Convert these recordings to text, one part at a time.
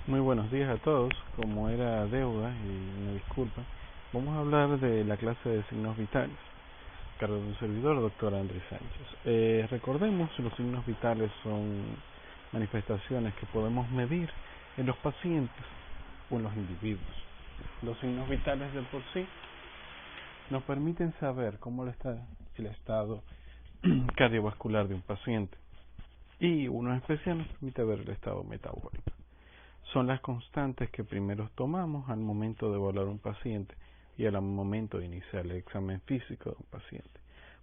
Muy buenos días a todos. Como era deuda, y me disculpa, vamos a hablar de la clase de signos vitales, a cargo de un servidor, doctor Andrés Sánchez. Recordemos, los signos vitales son manifestaciones que podemos medir en los pacientes o en los individuos. Los signos vitales de por sí nos permiten saber cómo está el estado cardiovascular de un paciente, y uno en especial nos permite ver el estado metabólico. Son las constantes que primero tomamos al momento de evaluar un paciente y al momento de iniciar el examen físico de un paciente.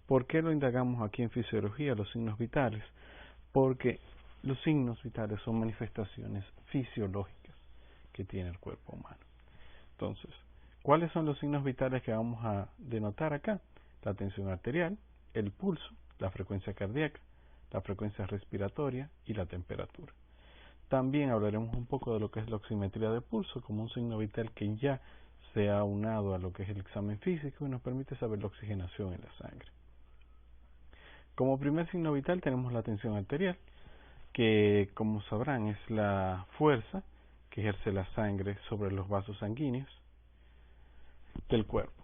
¿Por qué lo indagamos aquí en fisiología, los signos vitales? Porque los signos vitales son manifestaciones fisiológicas que tiene el cuerpo humano. Entonces, ¿cuáles son los signos vitales que vamos a denotar acá? La tensión arterial, el pulso, la frecuencia cardíaca, la frecuencia respiratoria y la temperatura. También hablaremos un poco de lo que es la oximetría de pulso como un signo vital que ya se ha aunado a lo que es el examen físico y nos permite saber la oxigenación en la sangre. Como primer signo vital tenemos la tensión arterial, que como sabrán es la fuerza que ejerce la sangre sobre los vasos sanguíneos del cuerpo.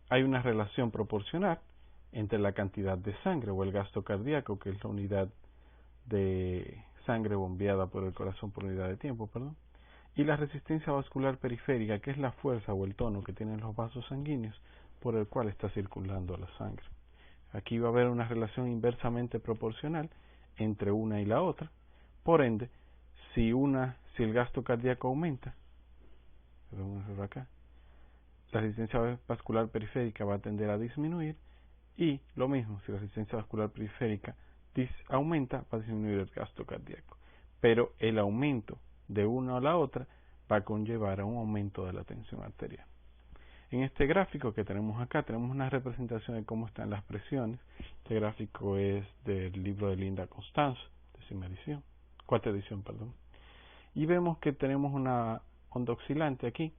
Hay una relación proporcional entre la cantidad de sangre o el gasto cardíaco, que es la unidad de sangre bombeada por el corazón por unidad de tiempo, y la resistencia vascular periférica, que es la fuerza o el tono que tienen los vasos sanguíneos por el cual está circulando la sangre. Aquí va a haber una relación inversamente proporcional entre una y la otra. Por ende, si el gasto cardíaco aumenta, acá, la resistencia vascular periférica va a tender a disminuir, y lo mismo, si la resistencia vascular periférica aumenta, va a disminuir el gasto cardíaco. Pero el aumento de una a la otra va a conllevar a un aumento de la tensión arterial. En este gráfico que tenemos acá, tenemos una representación de cómo están las presiones. Este gráfico es del libro de Linda Constanzo, cuarta edición, y vemos que tenemos una onda oscilante aquí,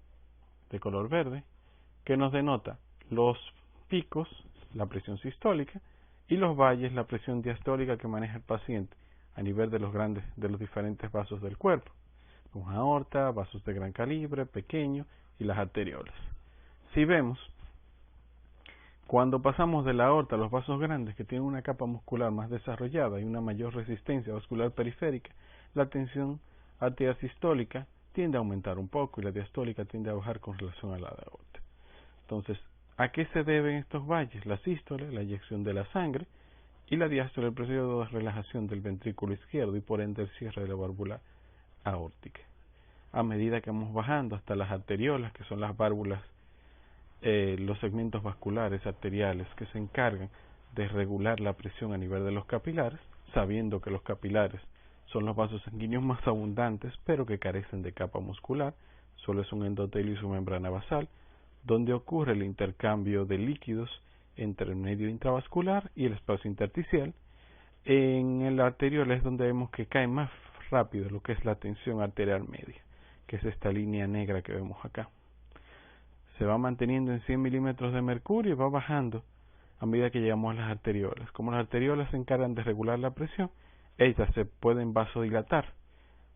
de color verde, que nos denota los picos, la presión sistólica, y los valles, la presión diastólica que maneja el paciente a nivel de los diferentes vasos del cuerpo, como aorta, vasos de gran calibre, pequeño, y las arteriolas. Si vemos, cuando pasamos de la aorta a los vasos grandes, que tienen una capa muscular más desarrollada y una mayor resistencia vascular periférica, la tensión arterial sistólica tiende a aumentar un poco y la diastólica tiende a bajar con relación a la de aorta. Entonces, ¿a qué se deben estos valles? La sístole, la eyección de la sangre, y la diástole, el periodo de relajación del ventrículo izquierdo y por ende el cierre de la válvula aórtica. A medida que vamos bajando hasta las arteriolas, que son las válvulas, los segmentos vasculares arteriales que se encargan de regular la presión a nivel de los capilares, sabiendo que los capilares son los vasos sanguíneos más abundantes, pero que carecen de capa muscular, solo es un endotelio y su membrana basal, donde ocurre el intercambio de líquidos entre el medio intravascular y el espacio intersticial. En el arteriol es donde vemos que cae más rápido lo que es la tensión arterial media, que es esta línea negra que vemos acá. Se va manteniendo en 100 milímetros de mercurio y va bajando a medida que llegamos a las arteriolas. Como las arteriolas se encargan de regular la presión, ellas se pueden vasodilatar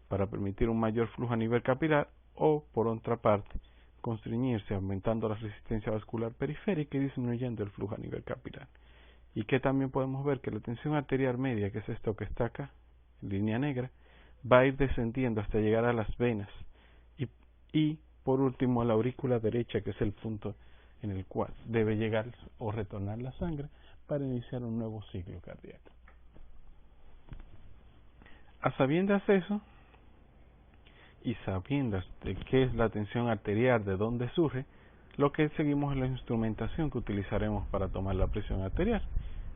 para permitir un mayor flujo a nivel capilar, o por otra parte constriñirse aumentando la resistencia vascular periférica y disminuyendo el flujo a nivel capilar. Y que también podemos ver que la tensión arterial media, que es esto que está acá, en línea negra, va a ir descendiendo hasta llegar a las venas y por último a la aurícula derecha, que es el punto en el cual debe llegar o retornar la sangre para iniciar un nuevo ciclo cardíaco. A sabiendas eso, y sabiendo de qué es la tensión arterial, de dónde surge, lo que seguimos es la instrumentación que utilizaremos para tomar la presión arterial.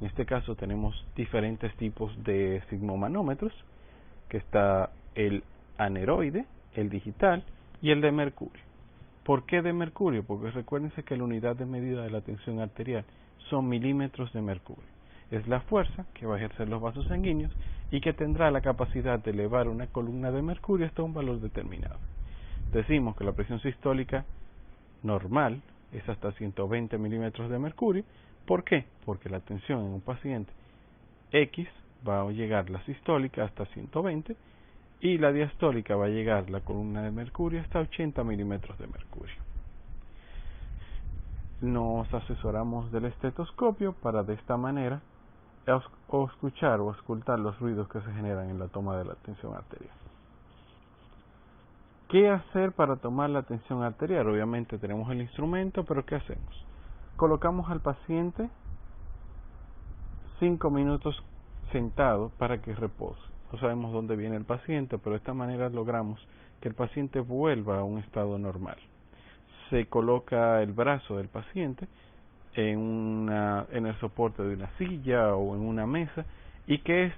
En este caso tenemos diferentes tipos de sigmomanómetros, que está el aneroide, el digital y el de mercurio. ¿Por qué de mercurio? Porque recuérdense que la unidad de medida de la tensión arterial son milímetros de mercurio. Es la fuerza que va a ejercer los vasos sanguíneos y que tendrá la capacidad de elevar una columna de mercurio hasta un valor determinado. Decimos que la presión sistólica normal es hasta 120 milímetros de mercurio. ¿Por qué? Porque la tensión en un paciente X va a llegar la sistólica hasta 120 y la diastólica va a llegar la columna de mercurio hasta 80 milímetros de mercurio. Nos asesoramos del estetoscopio para de esta manera escuchar o escultar los ruidos que se generan en la toma de la tensión arterial. ¿Qué hacer para tomar la tensión arterial? Obviamente tenemos el instrumento, pero ¿qué hacemos? Colocamos al paciente 5 minutos sentado para que repose. No sabemos dónde viene el paciente, pero de esta manera logramos que el paciente vuelva a un estado normal. Se coloca el brazo del paciente en el soporte de una silla o en una mesa y que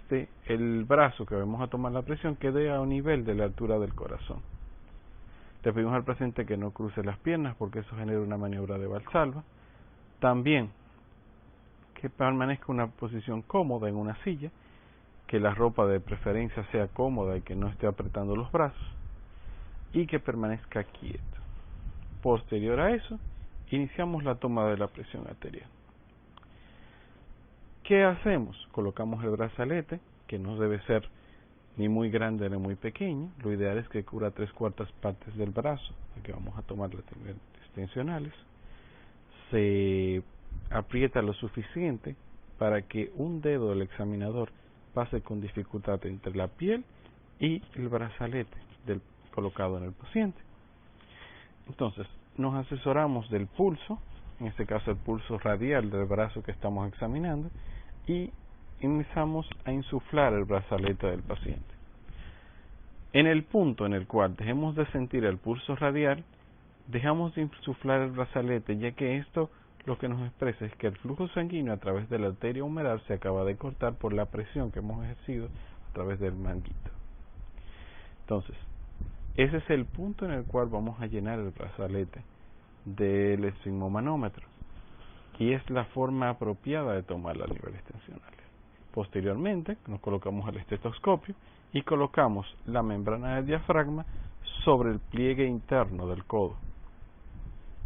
el brazo que vamos a tomar la presión quede a nivel de la altura del corazón. Le pedimos al paciente que no cruce las piernas porque eso genera una maniobra de Valsalva. También que permanezca en una posición cómoda en una silla, que la ropa de preferencia sea cómoda y que no esté apretando los brazos y que permanezca quieto. Posterior a eso, iniciamos la toma de la presión arterial. ¿Qué hacemos? Colocamos el brazalete, que no debe ser ni muy grande ni muy pequeño. Lo ideal es que cubra 3/4 partes del brazo, que vamos a tomar las tensionales. Se aprieta lo suficiente para que un dedo del examinador pase con dificultad entre la piel y el brazalete colocado en el paciente. Entonces, nos asesoramos del pulso, en este caso el pulso radial del brazo que estamos examinando, y empezamos a insuflar el brazalete del paciente. En el punto en el cual dejemos de sentir el pulso radial, dejamos de insuflar el brazalete, ya que esto lo que nos expresa es que el flujo sanguíneo a través de la arteria humeral se acaba de cortar por la presión que hemos ejercido a través del manguito. Entonces, ese es el punto en el cual vamos a llenar el brazalete del esfigmomanómetro y es la forma apropiada de tomar los niveles tensionales. Posteriormente, nos colocamos el estetoscopio y colocamos la membrana del diafragma sobre el pliegue interno del codo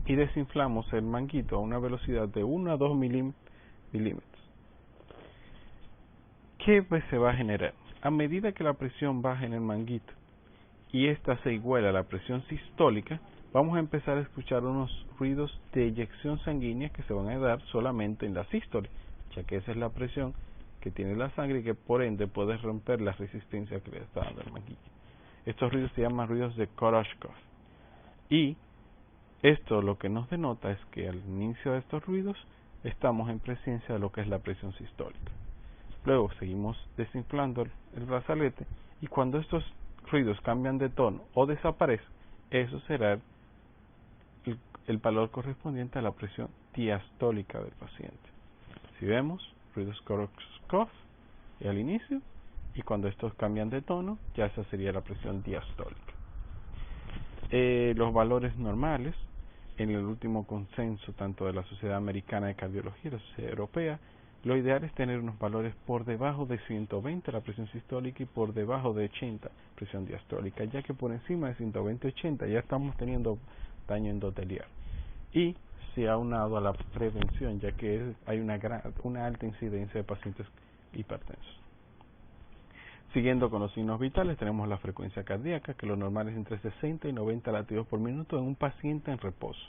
y desinflamos el manguito a una velocidad de 1 a 2 milímetros. ¿Qué se va a generar? A medida que la presión baja en el manguito y esta se iguala a la presión sistólica, vamos a empezar a escuchar unos ruidos de eyección sanguínea que se van a dar solamente en la sístole, ya que esa es la presión que tiene la sangre y que por ende puede romper la resistencia que le está dando el manguito. Estos ruidos se llaman ruidos de Korotchkov. Y esto lo que nos denota es que al inicio de estos ruidos estamos en presencia de lo que es la presión sistólica. Luego seguimos desinflando el brazalete y cuando estos ruidos cambian de tono o desaparecen, eso será el valor correspondiente a la presión diastólica del paciente. Si vemos, ruidos Korotchkov al inicio y cuando estos cambian de tono, ya esa sería la presión diastólica. Los valores normales, en el último consenso tanto de la Sociedad Americana de Cardiología y la Sociedad Europea, lo ideal es tener unos valores por debajo de 120 la presión sistólica y por debajo de 80 presión diastólica, ya que por encima de 120-80 ya estamos teniendo daño endotelial. Y se ha aunado a la prevención, ya que hay una alta incidencia de pacientes hipertensos. Siguiendo con los signos vitales, tenemos la frecuencia cardíaca, que lo normal es entre 60 y 90 latidos por minuto en un paciente en reposo.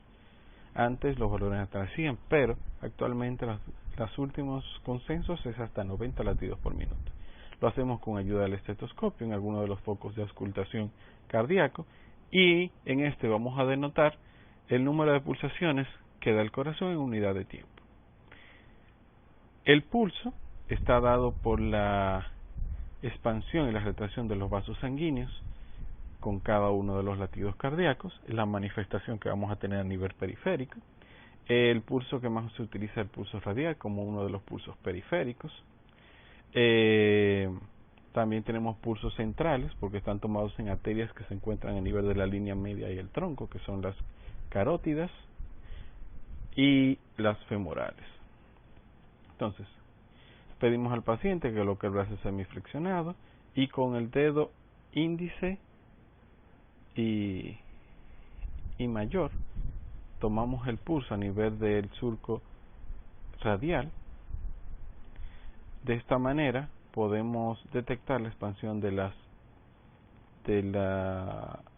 Antes los valores hasta 100, pero actualmente los últimos consensos es hasta 90 latidos por minuto. Lo hacemos con ayuda del estetoscopio en alguno de los focos de auscultación cardíaco y en este vamos a denotar el número de pulsaciones que da el corazón en unidad de tiempo. El pulso está dado por la expansión y la retracción de los vasos sanguíneos con cada uno de los latidos cardíacos, la manifestación que vamos a tener a nivel periférico. El pulso que más se utiliza es el pulso radial como uno de los pulsos periféricos. También tenemos pulsos centrales porque están tomados en arterias que se encuentran a nivel de la línea media y el tronco, que son las carótidas y las femorales. Entonces, pedimos al paciente que coloque el brazo semiflexionado y con el dedo índice y mayor tomamos el pulso a nivel del surco radial. De esta manera podemos detectar la expansión de las de la